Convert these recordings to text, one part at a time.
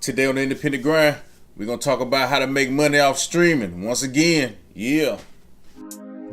Today on the Independent Grind, we're going to talk about how to make money off streaming. Once again, yeah.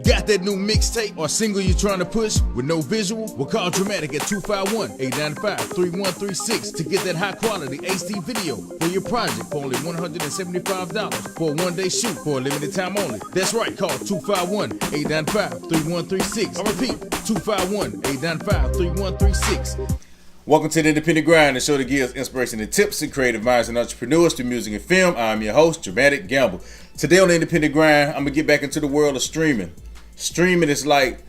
Got that new mixtape or single you're trying to push with no visual? Well, call Dramatik at 251-895-3136 to get that high quality HD video for your project for only $175 for a one-day shoot for a limited time only. That's right, call 251-895-3136. I repeat, 251-895-3136. Welcome to the Independent Grind, the show that gives inspiration and tips to creative minds and entrepreneurs through music and film. I'm your host, Dramatik Gamble. Today on the Independent Grind, I'm going to get back into the world of streaming. Streaming is like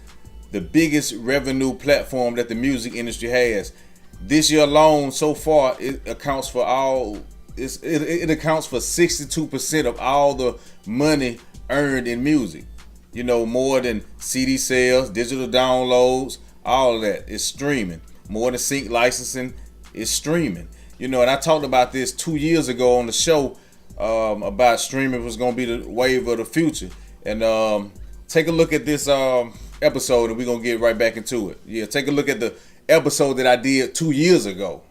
the biggest revenue platform that the music industry has. This year alone, so far, it accounts for 62% of all the money earned in music. You know, more than CD sales, digital downloads, all of that is streaming. More than sync licensing is streaming. You know, and I talked about this 2 years ago on the show about streaming was going to be the wave of the future. And take a look at this episode and we're going to get right back into it. Yeah, take a look at the episode that I did 2 years ago.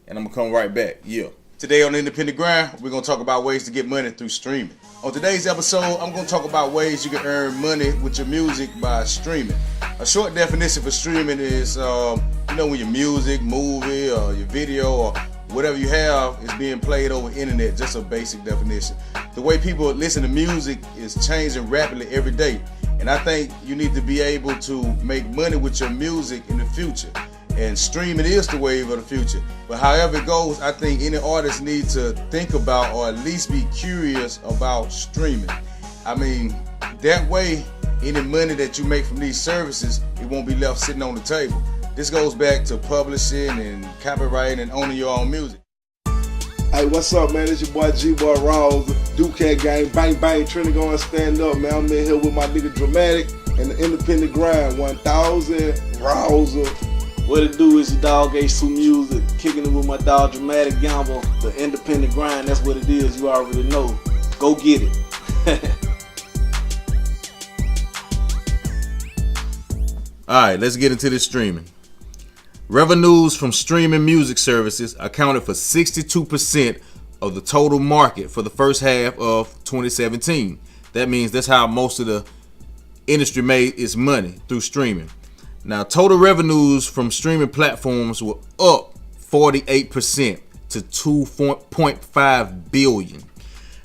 And I'm going to come right back. Yeah. Today on the Independent Grind, we're going to talk about ways to get money through streaming. On today's episode, I'm going to talk about ways you can earn money with your music by streaming. A short definition for streaming is, when your music, movie, or your video, or whatever you have is being played over internet, just a basic definition. The way people listen to music is changing rapidly every day. And I think you need to be able to make money with your music in the future. And streaming is the wave of the future. But however it goes, I think any artist needs to think about or at least be curious about streaming. I mean, that way, any money that you make from these services, it won't be left sitting on the table. This goes back to publishing and copywriting and owning your own music. Hey, what's up, man? It's your boy G-Boy Rawls, Duke Gang, bang, bang, Trinity going stand up, man. I'm in here with my nigga Dramatik and the Independent Grind, 1000 Rawls. What it do is your dog H2 Music, kicking it with my dog Dramatik Gamble, the Independent Grind, that's what it is, you already know. Go get it. Alright, let's get into this streaming. Revenues from streaming music services accounted for 62% of the total market for the first half of 2017. That means that's how most of the industry made its money, through streaming. Now, total revenues from streaming platforms were up 48% to $2.5 billion.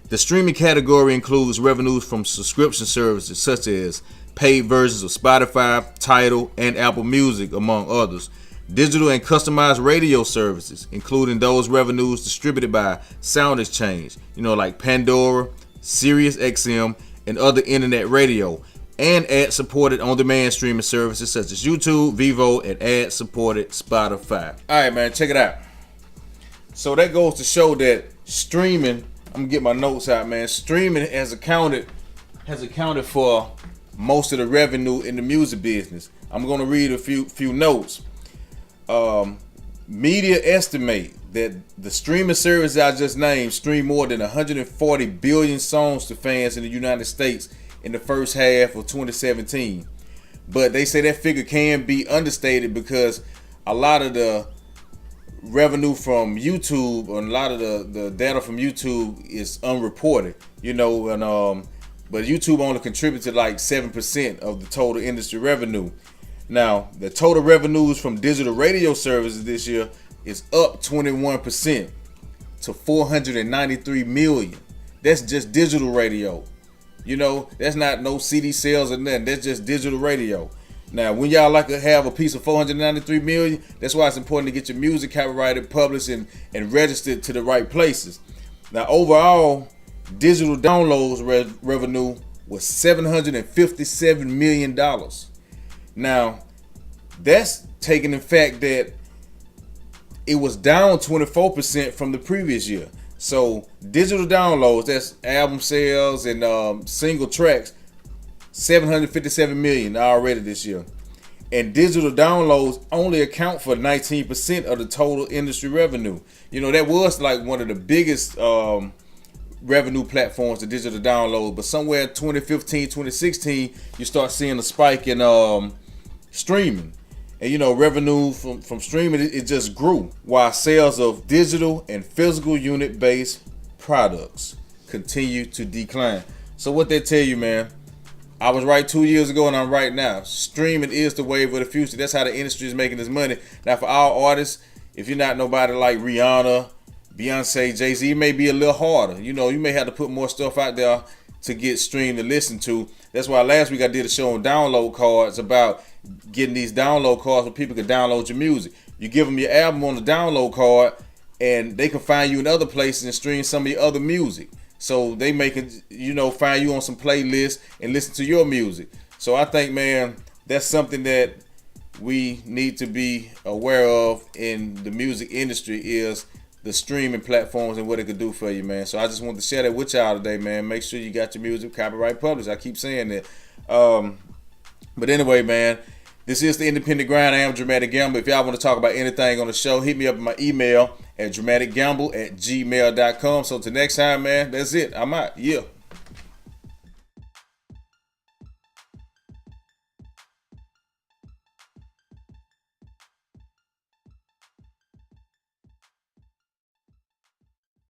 The streaming category includes revenues from subscription services such as paid versions of Spotify, Tidal, and Apple Music, among others. Digital and customized radio services, including those revenues distributed by Sound Exchange, like Pandora, Sirius XM, and other internet radio, and ad-supported on-demand streaming services such as YouTube, Vivo, and ad-supported Spotify. All right, man, check it out. So that goes to show that streaming, I'm gonna get my notes out, man. Streaming has accounted for most of the revenue in the music business. I'm gonna read a few notes. Media estimate that the streaming service I just named streamed more than 140 billion songs to fans in the United States in the first half of 2017. But they say that figure can be understated because a lot of the revenue from YouTube and a lot of the data from YouTube is unreported, but YouTube only contributed like 7% of the total industry revenue. Now, the total revenues from digital radio services this year is up 21% to 493 million. That's just digital radio. That's not no CD sales or nothing. That's just digital radio. Now, when y'all like to have a piece of 493 million, that's why it's important to get your music copyrighted, published, and registered to the right places. Now, overall, digital downloads revenue was $757 million. Now, that's taking the fact that it was down 24% from the previous year. So digital downloads, that's album sales and single tracks, 757 million already this year. And digital downloads only account for 19% of the total industry revenue. That was like one of the biggest revenue platforms, the digital download. But somewhere in 2015, 2016, you start seeing a spike in streaming. And revenue from streaming, it just grew, while sales of digital and physical unit-based products continue to decline. So what they tell you, man, I was right 2 years ago and I'm right now. Streaming is the wave of the future. That's how the industry is making its money. Now, for our artists, if you're not nobody like Rihanna, Beyonce, Jay-Z, it may be a little harder. You may have to put more stuff out there to get streamed and listened to. That's why last week I did a show on download cards about getting these download cards where people can download your music. You give them your album on the download card and they can find you in other places and stream some of your other music. So they make it, find you on some playlists and listen to your music. So I think, man, that's something that we need to be aware of in the music industry is the streaming platforms and what it could do for you, man. So I just wanted to share that with y'all today, man. Make sure you got your music copyright published. I keep saying that. But anyway, man, this is the Independent Grind. I am Dramatik Gamble. If y'all want to talk about anything on the show, hit me up in my email at dramatikgamble@gmail.com. So till next time, man, that's it. I'm out. Yeah.